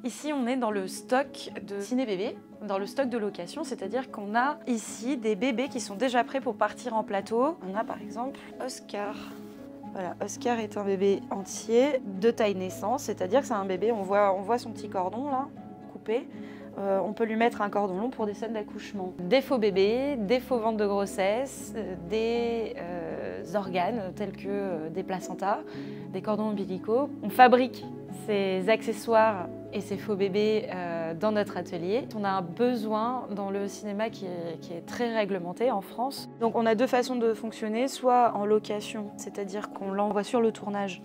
Ici, on est dans le stock de ciné-bébés, dans le stock de location, c'est-à-dire qu'on a ici des bébés qui sont déjà prêts pour partir en plateau. On a par exemple Oscar. Voilà, Oscar est un bébé entier de taille naissance, c'est-à-dire que c'est un bébé, on voit son petit cordon là, coupé. On peut lui mettre un cordon long pour des scènes d'accouchement. Des faux bébés, des faux ventres de grossesse, des organes tels que des placentas, des cordons ombilicaux. On fabrique ces accessoires et ces faux bébés dans notre atelier. On a un besoin dans le cinéma qui est très réglementé en France. Donc on a deux façons de fonctionner, soit en location, c'est-à-dire qu'on l'envoie sur le tournage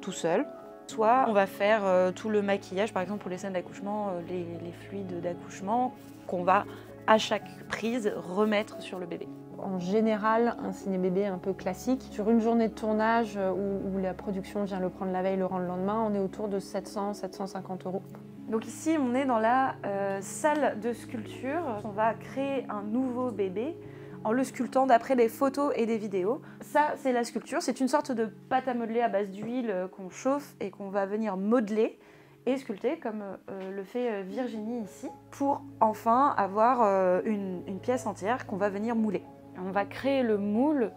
tout seul, soit on va faire tout le maquillage, par exemple pour les scènes d'accouchement, les fluides d'accouchement, qu'on va à chaque prise remettre sur le bébé. En général, un ciné-bébé un peu classique, sur une journée de tournage où la production vient le prendre la veille, le rend le lendemain, on est autour de 700-750 €. Donc ici, on est dans la salle de sculpture. On va créer un nouveau bébé en le sculptant d'après des photos et des vidéos. Ça, c'est la sculpture. C'est une sorte de pâte à modeler à base d'huile qu'on chauffe et qu'on va venir modeler et sculpter, comme le fait Virginie ici, pour enfin avoir une pièce entière qu'on va venir mouler. On va créer le moule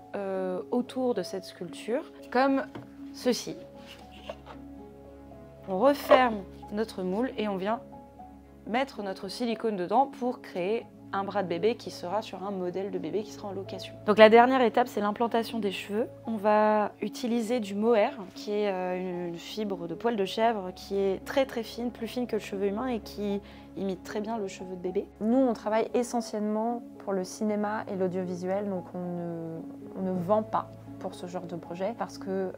autour de cette sculpture, comme ceci. On referme notre moule et on vient mettre notre silicone dedans pour créer un bras de bébé qui sera sur un modèle de bébé qui sera en location. Donc la dernière étape, c'est l'implantation des cheveux. On va utiliser du mohair, qui est une fibre de poil de chèvre qui est très très fine, plus fine que le cheveu humain et qui imite très bien le cheveu de bébé. Nous, on travaille essentiellement pour le cinéma et l'audiovisuel, donc on ne vend pas pour ce genre de projet parce que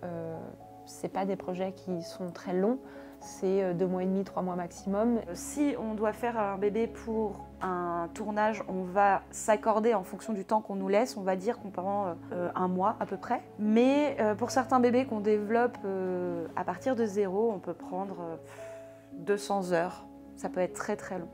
c'est pas des projets qui sont très longs, c'est 2 mois et demi, 3 mois maximum. Si on doit faire un bébé pour un tournage, on va s'accorder en fonction du temps qu'on nous laisse, on va dire qu'on prend 1 mois à peu près. Mais pour certains bébés qu'on développe à partir de 0, on peut prendre 200 heures. Ça peut être très très long.